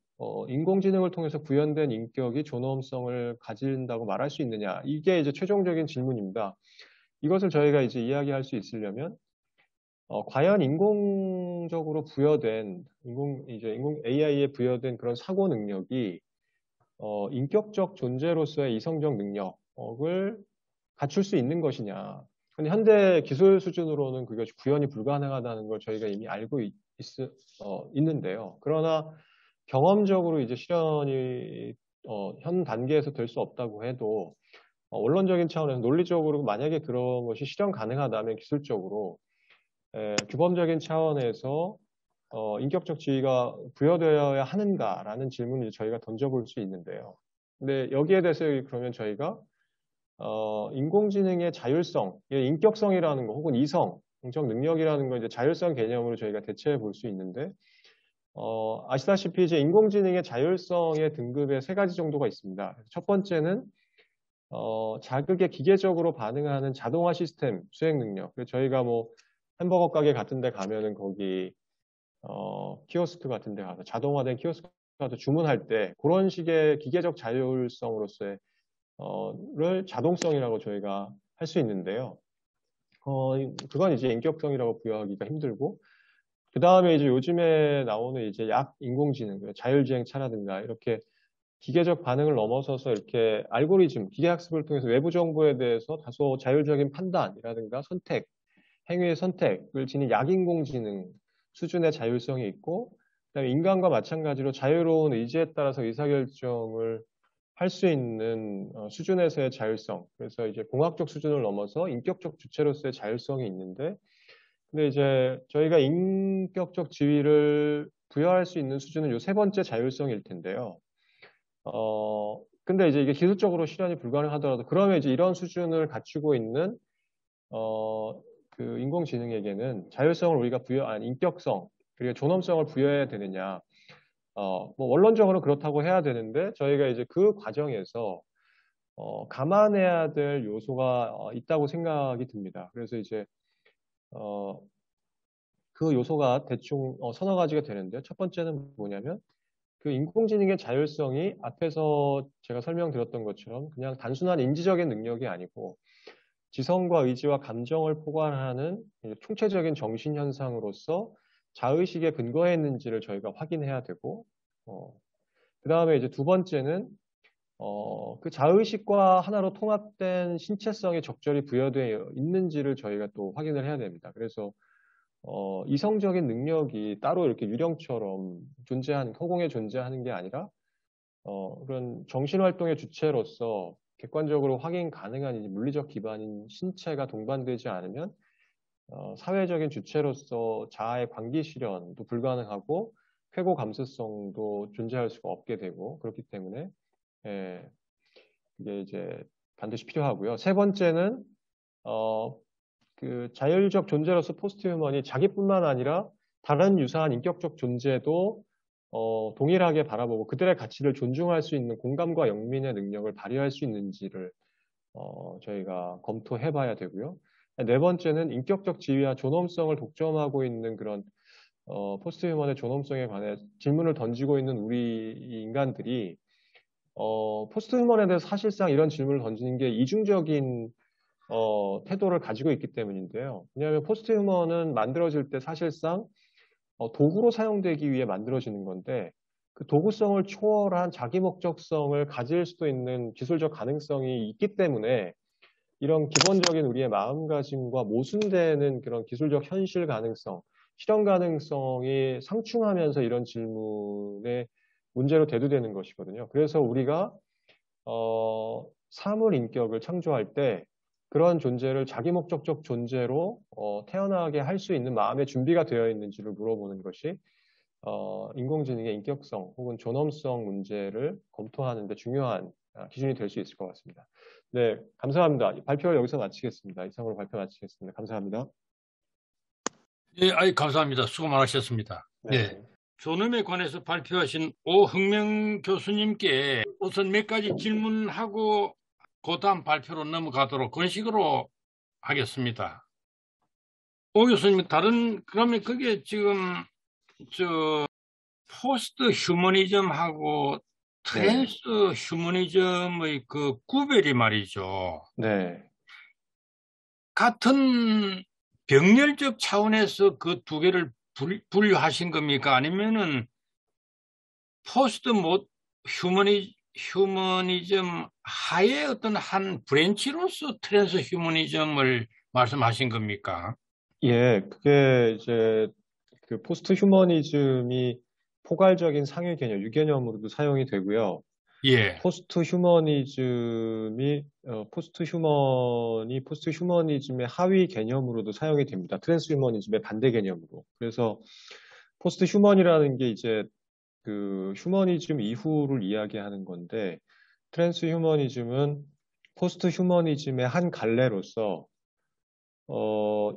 인공지능을 통해서 구현된 인격이 존엄성을 가진다고 말할 수 있느냐? 이게 이제 최종적인 질문입니다. 이것을 저희가 이제 이야기할 수 있으려면 과연 인공적으로 부여된 AI에 부여된 그런 사고 능력이 인격적 존재로서의 이성적 능력을 갖출 수 있는 것이냐. 근데 현대 기술 수준으로는 그것이 구현이 불가능하다는 걸 저희가 이미 알고 있는데요. 그러나 경험적으로 이제 실현이 현 단계에서 될 수 없다고 해도 원론적인 차원에서 논리적으로 만약에 그런 것이 실현 가능하다면 기술적으로 규범적인 차원에서 인격적 지위가 부여되어야 하는가라는 질문을 저희가 던져볼 수 있는데요. 근데 여기에 대해서 그러면 저희가 인공지능의 자율성, 인격성이라는 거 혹은 이성적 능력이라는 거 이제 자율성 개념으로 저희가 대체해 볼 수 있는데 아시다시피 이제 인공지능의 자율성의 등급에 3가지 정도가 있습니다. 첫 번째는 자극에 기계적으로 반응하는 자동화 시스템 수행 능력. 저희가 뭐 햄버거 가게 같은 데 가면은 거기 키오스크 같은 데 가서 자동화된 키오스크 가서 주문할 때 그런 식의 기계적 자율성으로서의 를 자동성이라고 저희가 할 수 있는데요. 그건 이제 인격성이라고 부여하기가 힘들고, 그 다음에 이제 요즘에 나오는 이제 약 인공지능, 자율주행차라든가 이렇게 기계적 반응을 넘어서서 이렇게 알고리즘, 기계학습을 통해서 외부 정보에 대해서 다소 자율적인 판단이라든가 선택, 행위의 선택을 지닌 약인공지능 수준의 자율성이 있고, 그다음에 인간과 마찬가지로 자유로운 의지에 따라서 의사결정을 할 수 있는 수준에서의 자율성. 그래서 이제 공학적 수준을 넘어서 인격적 주체로서의 자율성이 있는데, 근데 이제 저희가 인격적 지위를 부여할 수 있는 수준은 요 세 번째 자율성일 텐데요. 근데 이제 이게 기술적으로 실현이 불가능하더라도 그러면 이제 이런 수준을 갖추고 있는 그 인공지능에게는 자율성을 우리가 인격성, 그리고 존엄성을 부여해야 되느냐. 뭐 원론적으로 그렇다고 해야 되는데 저희가 이제 그 과정에서 감안해야 될 요소가 있다고 생각이 듭니다. 그래서 이제 그 요소가 대충 서너 가지가 되는데 첫 번째는 뭐냐면 그 인공지능의 자율성이 앞에서 제가 설명드렸던 것처럼 그냥 단순한 인지적인 능력이 아니고 지성과 의지와 감정을 포괄하는 총체적인 정신현상으로서 자의식에 근거해 있는지를 저희가 확인해야 되고, 그 다음에 이제 두 번째는, 그 자의식과 하나로 통합된 신체성이 적절히 부여되어 있는지를 저희가 또 확인을 해야 됩니다. 그래서, 이성적인 능력이 따로 이렇게 유령처럼 허공에 존재하는 게 아니라, 그런 정신활동의 주체로서 객관적으로 확인 가능한 이제 물리적 기반인 신체가 동반되지 않으면 사회적인 주체로서 자아의 관계 실현도 불가능하고 쾌고 감수성도 존재할 수가 없게 되고 그렇기 때문에 예, 이게 이제 반드시 필요하고요. 세 번째는 그 자율적 존재로서 포스트 휴먼이 자기뿐만 아니라 다른 유사한 인격적 존재도 동일하게 바라보고 그들의 가치를 존중할 수 있는 공감과 영민의 능력을 발휘할 수 있는지를 저희가 검토해 봐야 되고요. 네 번째는 인격적 지위와 존엄성을 독점하고 있는 그런 포스트 휴먼의 존엄성에 관해 질문을 던지고 있는 우리 인간들이 포스트 휴먼에 대해서 사실상 이런 질문을 던지는 게 이중적인 태도를 가지고 있기 때문인데요. 왜냐하면 포스트 휴먼은 만들어질 때 사실상 도구로 사용되기 위해 만들어지는 건데 그 도구성을 초월한 자기 목적성을 가질 수도 있는 기술적 가능성이 있기 때문에 이런 기본적인 우리의 마음가짐과 모순되는 그런 기술적 현실 가능성, 실현 가능성이 상충하면서 이런 질문에 문제로 대두되는 것이거든요. 그래서 우리가 사물 인격을 창조할 때 그런 존재를 자기 목적적 존재로 태어나게 할 수 있는 마음의 준비가 되어 있는지를 물어보는 것이 인공지능의 인격성 혹은 존엄성 문제를 검토하는 데 중요한 기준이 될 수 있을 것 같습니다. 네, 감사합니다. 발표를 여기서 마치겠습니다. 이상으로 발표 마치겠습니다. 감사합니다. 예, 감사합니다. 수고 많으셨습니다. 네. 네. 존엄에 관해서 발표하신 오흥명 교수님께 우선 몇 가지 질문하고 그 다음 발표로 넘어가도록 그런 식으로 하겠습니다. 오 교수님, 그러면 그게 지금, 포스트 휴머니즘하고 트랜스 휴머니즘의 그 구별이 말이죠. 네. 같은 병렬적 차원에서 그 두 개를 분류하신 겁니까? 아니면은 포스트 휴머니즘 하에 어떤 한 브랜치로서 트랜스 휴머니즘을 말씀하신 겁니까? 예, 그게 이제 그 포스트 휴머니즘이 포괄적인 상위 개념, 유개념으로도 사용이 되고요. 예. 포스트 휴머니즘이 포스트 휴머니즘의 하위 개념으로도 사용이 됩니다. 트랜스 휴머니즘의 반대 개념으로. 그래서 포스트 휴먼이라는 게 이제 그 휴머니즘 이후를 이야기하는 건데 트랜스 휴머니즘은 포스트 휴머니즘의 한 갈래로서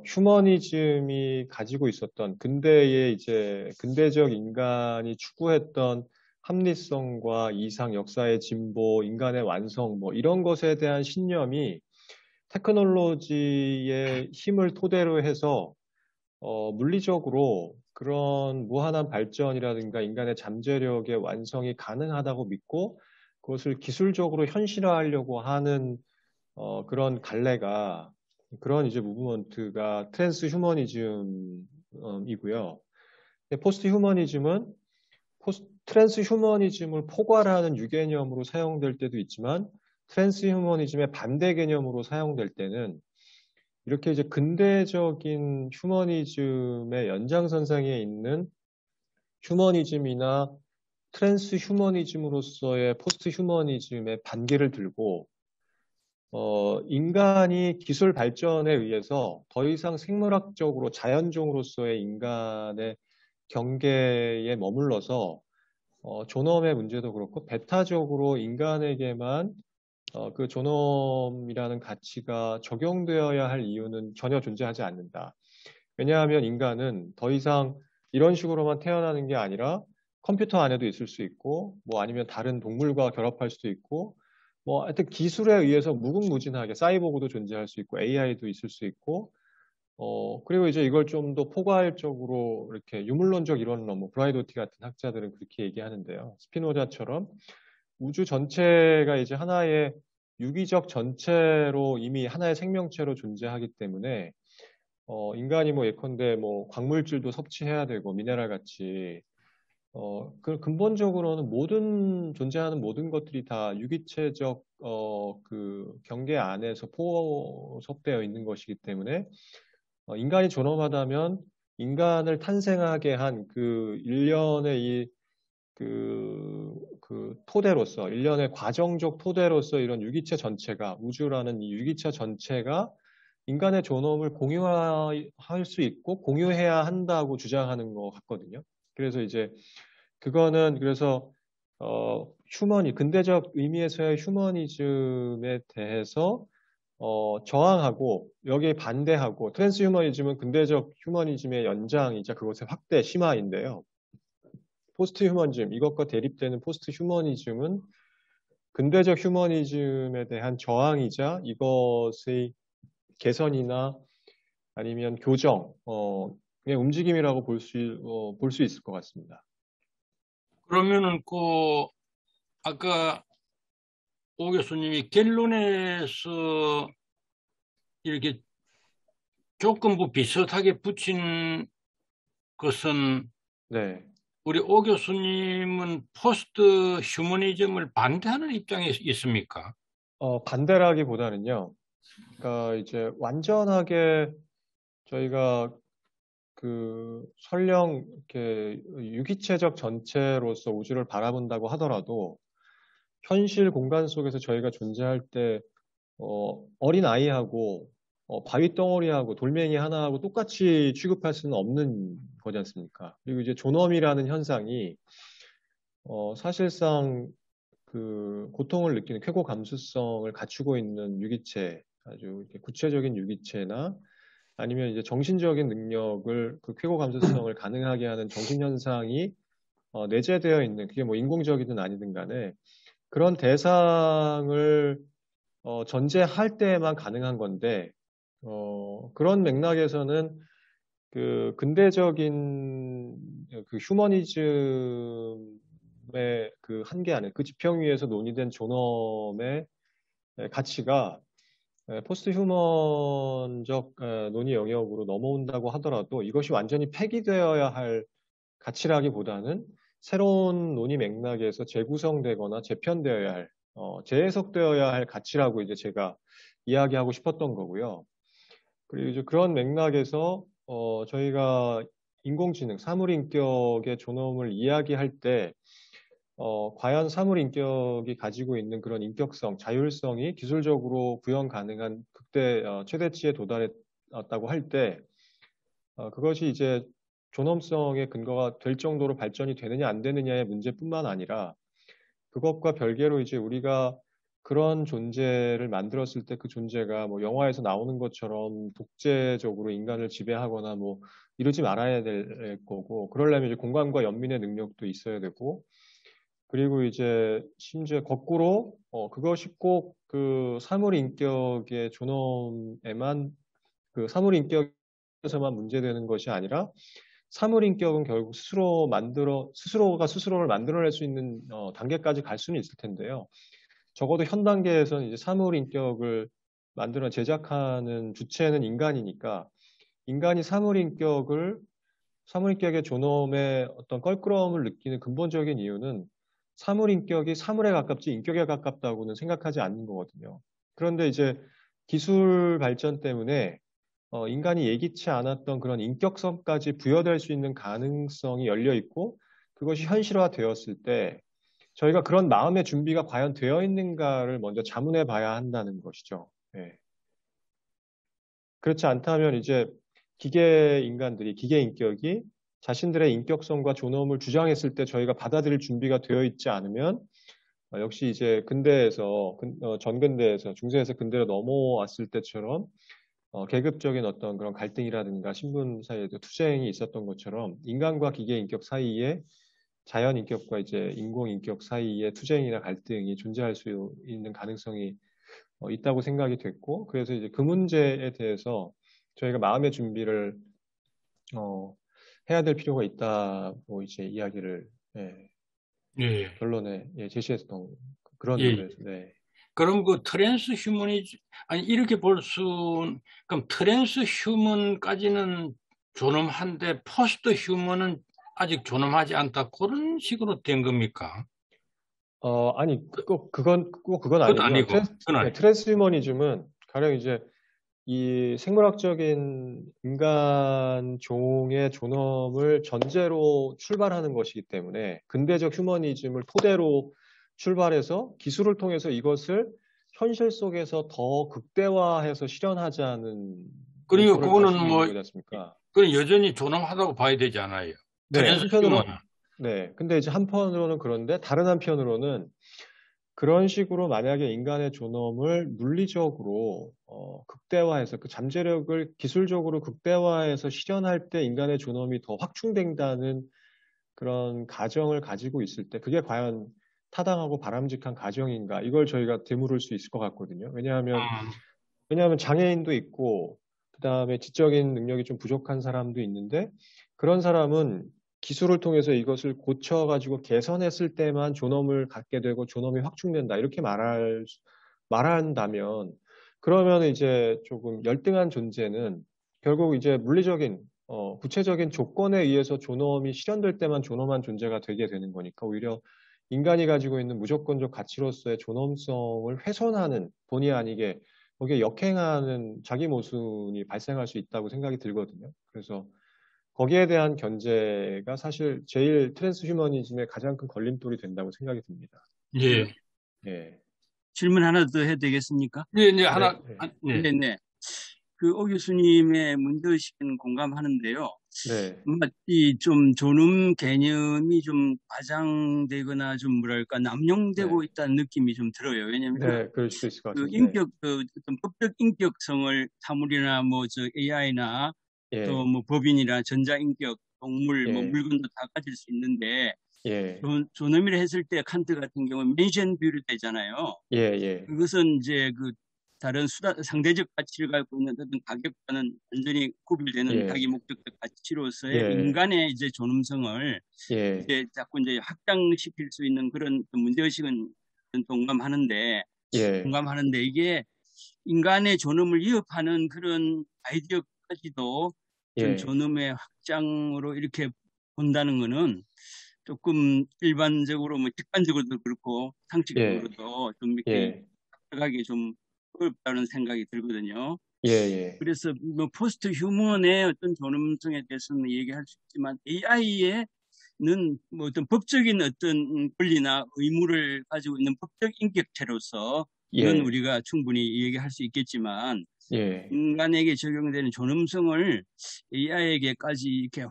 휴머니즘이 가지고 있었던 근대의 이제 근대적 인간이 추구했던 합리성과 이상, 역사의 진보, 인간의 완성, 뭐 이런 것에 대한 신념이 테크놀로지의 힘을 토대로 해서 물리적으로 그런 무한한 발전이라든가 인간의 잠재력의 완성이 가능하다고 믿고 그것을 기술적으로 현실화하려고 하는 그런 갈래가 그런 이제 무브먼트가 트랜스 휴머니즘이고요. 포스트 휴머니즘은 트랜스 휴머니즘을 포괄하는 유개념으로 사용될 때도 있지만 트랜스 휴머니즘의 반대 개념으로 사용될 때는 이렇게 이제 근대적인 휴머니즘의 연장선상에 있는 휴머니즘이나 트랜스 휴머니즘으로서의 포스트 휴머니즘의 반기를 들고 인간이 기술 발전에 의해서 더 이상 생물학적으로 자연종으로서의 인간의 경계에 머물러서 존엄의 문제도 그렇고 배타적으로 인간에게만 그 존엄이라는 가치가 적용되어야 할 이유는 전혀 존재하지 않는다. 왜냐하면 인간은 더 이상 이런 식으로만 태어나는 게 아니라 컴퓨터 안에도 있을 수 있고, 뭐 아니면 다른 동물과 결합할 수도 있고, 뭐 하여튼 기술에 의해서 무궁무진하게 사이보그도 존재할 수 있고, AI도 있을 수 있고, 그리고 이제 이걸 좀 더 포괄적으로 이렇게 유물론적 이론론, 뭐 브라이도티 같은 학자들은 그렇게 얘기하는데요. 스피노자처럼 우주 전체가 이제 하나의 유기적 전체로 이미 하나의 생명체로 존재하기 때문에 인간이 뭐 예컨대 뭐 광물질도 섭취해야 되고 미네랄 같이 그 근본적으로는 모든 존재하는 모든 것들이 다 유기체적 그 경계 안에서 포섭되어 있는 것이기 때문에 인간이 존엄하다면 인간을 탄생하게 한 그 일련의 그 토대로서, 일련의 과정적 토대로서 이런 유기체 전체가, 우주라는 이 유기체 전체가 인간의 존엄을 공유할 수 있고 공유해야 한다고 주장하는 것 같거든요. 그래서 이제 그거는 그래서 근대적 의미에서의 휴머니즘에 대해서 저항하고 여기에 반대하고 트랜스 휴머니즘은 근대적 휴머니즘의 연장이자 그것의 확대 심화인데요. 포스트 휴머니즘, 이것과 대립되는 포스트 휴머니즘은 근대적 휴머니즘에 대한 저항이자 이것의 개선이나 아니면 교정, 의 움직임이라고 볼 수 있을 것 같습니다. 그러면은 아까 오 교수님이 결론에서 이렇게 조건부 비슷하게 붙인 것은 네. 우리 오 교수님은 포스트 휴머니즘을 반대하는 입장에 있습니까? 반대라기보다는요. 그러니까 이제 완전하게 저희가 설령 이렇게 유기체적 전체로서 우주를 바라본다고 하더라도 현실 공간 속에서 저희가 존재할 때 어린 아이하고 바위 덩어리하고 돌멩이 하나하고 똑같이 취급할 수는 없는 거지 않습니까? 그리고 이제 존엄이라는 현상이 사실상 그 고통을 느끼는 쾌고 감수성을 갖추고 있는 유기체, 아주 이렇게 구체적인 유기체나 아니면 이제 정신적인 능력을 그 쾌고 감수성을 가능하게 하는 정신 현상이 내재되어 있는 그게 뭐 인공적이든 아니든 간에 그런 대상을 전제할 때에만 가능한 건데 그런 맥락에서는 그 근대적인 그 휴머니즘의 그 한계 안에 그 지평 위에서 논의된 존엄의 가치가 포스트 휴먼적 논의 영역으로 넘어온다고 하더라도 이것이 완전히 폐기되어야 할 가치라기보다는 새로운 논의 맥락에서 재구성되거나 재편되어야 할, 재해석되어야 할 가치라고 이제 제가 이야기하고 싶었던 거고요. 그리고 이제 그런 맥락에서 저희가 인공지능, 사물인격의 존엄을 이야기할 때 과연 사물인격이 가지고 있는 그런 인격성, 자율성이 기술적으로 구현 가능한 최대치에 도달했다고 할 때, 그것이 이제 존엄성의 근거가 될 정도로 발전이 되느냐 안 되느냐의 문제뿐만 아니라 그것과 별개로 이제 우리가 그런 존재를 만들었을 때 그 존재가 뭐 영화에서 나오는 것처럼 독재적으로 인간을 지배하거나 뭐 이러지 말아야 될 거고 그러려면 이제 공간과 연민의 능력도 있어야 되고 그리고 이제 심지어 거꾸로 그것이 꼭 그 사물 인격의 존엄에만 그 사물 인격의 에서만 문제되는 것이 아니라 사물인격은 결국 스스로가 스스로를 만들어낼 수 있는 단계까지 갈 수는 있을 텐데요. 적어도 현 단계에서는 이제 사물인격을 만들어 제작하는 주체는 인간이니까 인간이 사물인격의 존엄의 어떤 껄끄러움을 느끼는 근본적인 이유는 사물인격이 사물에 가깝지 인격에 가깝다고는 생각하지 않는 거거든요. 그런데 이제 기술 발전 때문에 인간이 예기치 않았던 그런 인격성까지 부여될 수 있는 가능성이 열려 있고 그것이 현실화되었을 때 저희가 그런 마음의 준비가 과연 되어 있는가를 먼저 자문해 봐야 한다는 것이죠. 예. 그렇지 않다면 이제 기계 인격이 자신들의 인격성과 존엄을 주장했을 때 저희가 받아들일 준비가 되어 있지 않으면 역시 이제 전근대에서 중세에서 근대로 넘어왔을 때처럼 계급적인 어떤 그런 갈등이라든가 신분 사이에도 투쟁이 있었던 것처럼 인간과 기계 인격 사이에 자연 인격과 이제 인공 인격 사이에 투쟁이나 갈등이 존재할 수 있는 가능성이 있다고 생각이 됐고, 그래서 이제 그 문제에 대해서 저희가 마음의 준비를 해야 될 필요가 있다고 이제 이야기를 예, 결론에 제시했던 그런 예. 의도에서 네. 그럼 그 트랜스 휴머니즘, 아니, 이렇게 그럼 트랜스 휴먼까지는 존엄한데, 포스트 휴먼은 아직 존엄하지 않다. 그런 식으로 된 겁니까? 아니 그건 그것도 아니고요. 아니고, 그건 아니고. 트랜스휴머니즘은 가령 이제 이 생물학적인 인간 종의 존엄을 전제로 출발하는 것이기 때문에 근대적 휴머니즘을 토대로 출발해서 기술을 통해서 이것을 현실 속에서 더 극대화해서 실현하자는 그러니까 목표를 그거는 가지고 있는 뭐, 거지 않습니까? 그건 여전히 존엄하다고 봐야 되지 않아요. 네, 트랜스 휴먼은. 근데 이제 한편으로는 그런데 다른 한편으로는 그런 식으로 만약에 인간의 존엄을 물리적으로 극대화해서 그 잠재력을 기술적으로 극대화해서 실현할 때 인간의 존엄이 더 확충된다는 그런 가정을 가지고 있을 때 그게 과연 타당하고 바람직한 가정인가 이걸 저희가 되물을 수 있을 것 같거든요. 왜냐하면 장애인도 있고 그다음에 지적인 능력이 좀 부족한 사람도 있는데 그런 사람은 기술을 통해서 이것을 고쳐가지고 개선했을 때만 존엄을 갖게 되고 존엄이 확충된다. 이렇게 말한다면 그러면 이제 조금 열등한 존재는 결국 이제 물리적인 구체적인 조건에 의해서 존엄이 실현될 때만 존엄한 존재가 되게 되는 거니까 오히려 인간이 가지고 있는 무조건적 가치로서의 존엄성을 훼손하는 본의 아니게 거기에 역행하는 자기 모순이 발생할 수 있다고 생각이 들거든요. 그래서 거기에 대한 견제가 사실 제일 트랜스휴머니즘의 가장 큰 걸림돌이 된다고 생각이 듭니다. 예. 예. 질문 하나 더 해도 되겠습니까? 네, 네, 네, 네. 네. 그 오 교수님의 문제의식은 공감하는데요. 네, 이 좀 존엄 개념이 좀 과장되거나 좀 뭐랄까 남용되고 네, 있다는 느낌이 좀 들어요. 왜냐하면 네, 그럴 수도 있을 것 그 같은데. 어떤 법적 인격성을 사물이나 뭐 저 AI나 또 예, 뭐 법인이나 전자인격, 동물, 뭐 예, 물건도 다 가질 수 있는데 예, 존엄이라 했을 때 칸트 같은 경우는 맨션 뷰를 되잖아요. 예, 예, 그것은 이제 그 다른 상대적 가치를 갖고 있는 어떤 가격과는 완전히 구별되는 자기 예, 목적적 가치로서의 예, 인간의 이제 존엄성을 예, 이제 자꾸 이제 확장시킬 수 있는 그런 문제의식은 예, 동감하는데 이게 인간의 존엄을 위협하는 그런 아이디어까지도 좀 예, 존엄의 확장으로 이렇게 본다는 거는 조금 일반적으로 뭐 직관적으로도 그렇고 예, 상식적으로도 좀 이렇게 예, 하기 좀 어렵다는 생각이 들거든요. 예, 예, 그래서 뭐 포스트 휴먼의 어떤 존엄성에 대해서는 얘기할 수 있지만 AI에는 뭐 어떤 법적인 어떤 권리나 의무를 가지고 있는 법적 인격체로서는 예, 우리가 충분히 얘기할 수 있겠지만 예, 인간에게 적용되는 존엄성을 AI에게까지 이렇게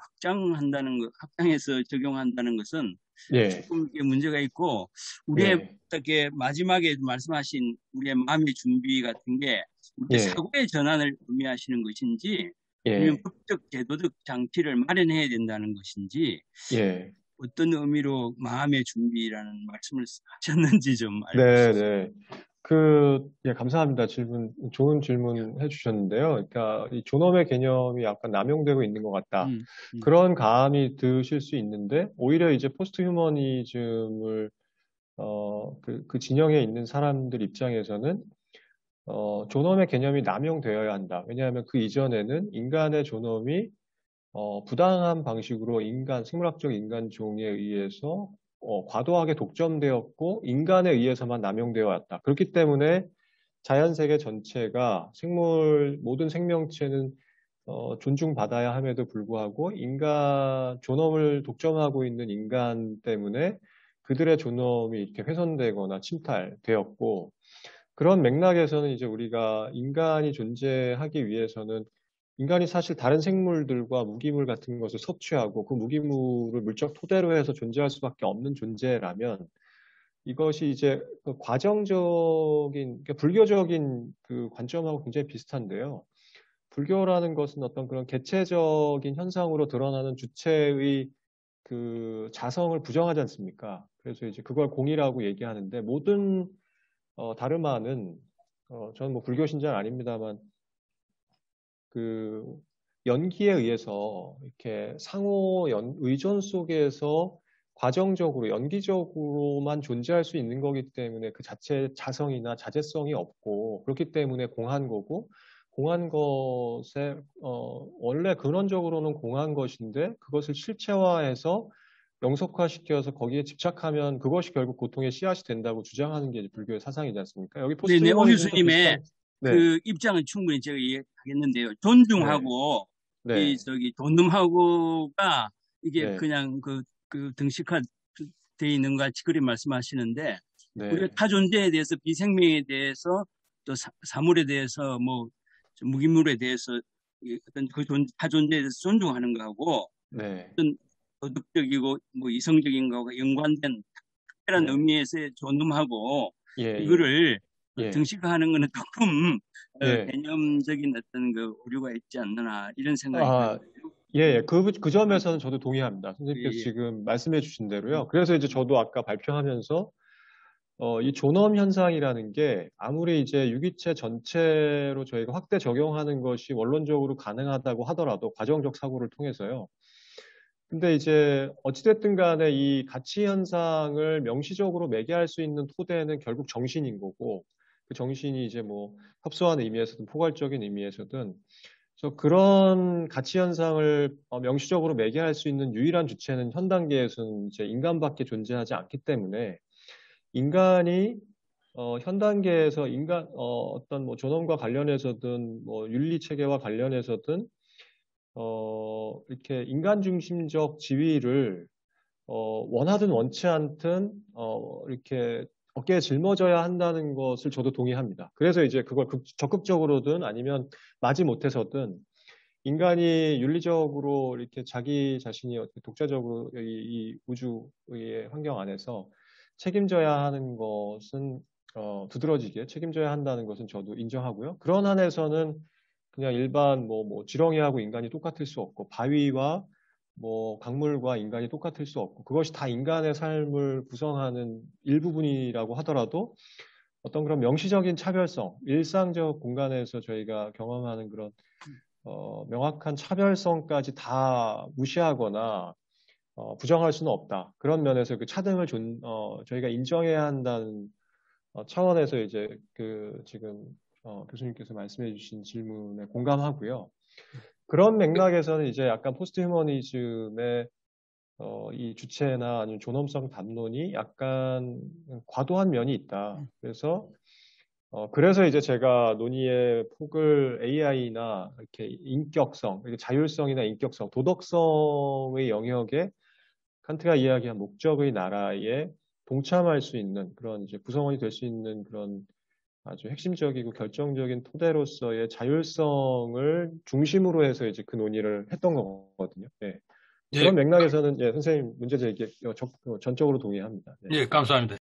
확장해서 적용한다는 것은 예, 조금 이게 문제가 있고 우리의 예, 어떻게 마지막에 말씀하신 우리의 마음의 준비 같은 게 우리의 예, 사고의 전환을 의미하시는 것인지 아니면 예, 법적 제도적 장치를 마련해야 된다는 것인지 예. 어떤 의미로 마음의 준비라는 말씀을 하셨는지 좀 알고 네, 싶습니다. 네. 예, 감사합니다. 좋은 질문 해주셨는데요. 그러니까 이 존엄의 개념이 약간 남용되고 있는 것 같다. 그런 감이 드실 수 있는데, 오히려 이제 포스트 휴머니즘을, 그 진영에 있는 사람들 입장에서는, 존엄의 개념이 남용되어야 한다. 왜냐하면 그 이전에는 인간의 존엄이, 부당한 방식으로 생물학적 인간 종에 의해서 과도하게 독점되었고 인간에 의해서만 남용되어 왔다. 그렇기 때문에 자연세계 전체가 모든 생명체는 존중받아야 함에도 불구하고 존엄을 독점하고 있는 인간 때문에 그들의 존엄이 이렇게 훼손되거나 침탈되었고 그런 맥락에서는 이제 우리가 인간이 존재하기 위해서는 인간이 사실 다른 생물들과 무기물 같은 것을 섭취하고 그 무기물을 물적 토대로 해서 존재할 수밖에 없는 존재라면 이것이 이제 그 그러니까 불교적인 그 관점하고 굉장히 비슷한데요. 불교라는 것은 어떤 그런 개체적인 현상으로 드러나는 주체의 그 자성을 부정하지 않습니까? 그래서 이제 그걸 공이라고 얘기하는데 모든 다르마는 저는 뭐 불교 신자는 아닙니다만 그 연기에 의해서 이렇게 의존 속에서 과정적으로 연기적으로만 존재할 수 있는 거기 때문에 그 자체 자성이나 자제성이 없고 그렇기 때문에 공한 거고 공한 것에 원래 근원적으로는 공한 것인데 그것을 실체화해서 영속화시켜서 거기에 집착하면 그것이 결국 고통의 씨앗이 된다고 주장하는 게 이제 불교의 사상이지 않습니까? 여기 포스트 네네, 오 휴머니즘도 교수님의 비슷한 네, 그 입장은 충분히 제가 이해하겠는데요. 존중하고 네, 존엄하고가 이게 네, 그냥 그 등식화 돼 있는 것 같이 그리 말씀하시는데 우리가 네, 타존재에 대해서 비생명에 대해서 또 사물에 대해서 뭐 무기물에 대해서 어떤 타존재에 대해서 존중하는 거하고 네, 어떤 도덕적이고 뭐 이성적인 거하고 연관된 특별한 네, 의미에서의 존엄하고 예, 예, 이거를 예, 등식화하는 거는 조금 예. 개념적인 어떤 그 오류가 있지 않느냐 이런 생각이 아, 드는데요. 예, 예. 그 점에서는 저도 동의합니다. 선생님께서 예, 예. 지금 말씀해 주신 대로요. 그래서 이제 저도 아까 발표하면서 이 존엄 현상이라는 게 아무리 이제 유기체 전체로 저희가 확대 적용하는 것이 원론적으로 가능하다고 하더라도 과정적 사고를 통해서요. 근데 이제 어찌됐든 간에 이 가치 현상을 명시적으로 매개할 수 있는 토대는 결국 정신인 거고 그 정신이 이제 뭐 협소한 의미에서든 포괄적인 의미에서든 그래서 그런 가치 현상을 명시적으로 매개할 수 있는 유일한 주체는 현 단계에서는 이제 인간밖에 존재하지 않기 때문에 인간이 현 단계에서 어떤 뭐 존엄과 관련해서든 뭐 윤리 체계와 관련해서든 이렇게 인간 중심적 지위를 원하든 원치 않든 이렇게 어깨에 짊어져야 한다는 것을 저도 동의합니다. 그래서 이제 그걸 적극적으로든 아니면 마지못해서든 인간이 윤리적으로 이렇게 자기 자신이 어떻게 독자적으로 이 우주의 환경 안에서 책임져야 하는 것은 두드러지게 책임져야 한다는 것은 저도 인정하고요. 그런 한에서는 그냥 일반 뭐 지렁이하고 인간이 똑같을 수 없고 바위와 뭐 강물과 인간이 똑같을 수 없고 그것이 다 인간의 삶을 구성하는 일부분이라고 하더라도 어떤 그런 명시적인 차별성, 일상적 공간에서 저희가 경험하는 그런 명확한 차별성까지 다 무시하거나 부정할 수는 없다. 그런 면에서 그 차등을 저희가 인정해야 한다는 차원에서 이제 그 지금 교수님께서 말씀해 주신 질문에 공감하고요. 그런 맥락에서는 이제 약간 포스트 휴머니즘의 이 주체나 아니면 존엄성 담론이 약간 과도한 면이 있다. 그래서 이제 제가 논의의 폭을 AI나 이렇게 인격성, 이렇게 자율성이나 인격성, 도덕성의 영역에 칸트가 이야기한 목적의 나라에 동참할 수 있는 그런 이제 구성원이 될 수 있는 그런 아주 핵심적이고 결정적인 토대로서의 자율성을 중심으로 해서 이제 그 논의를 했던 거거든요. 예. 예, 그런 맥락에서는 예, 선생님 문제 제기 전적으로 동의합니다. 네. 예, 감사합니다.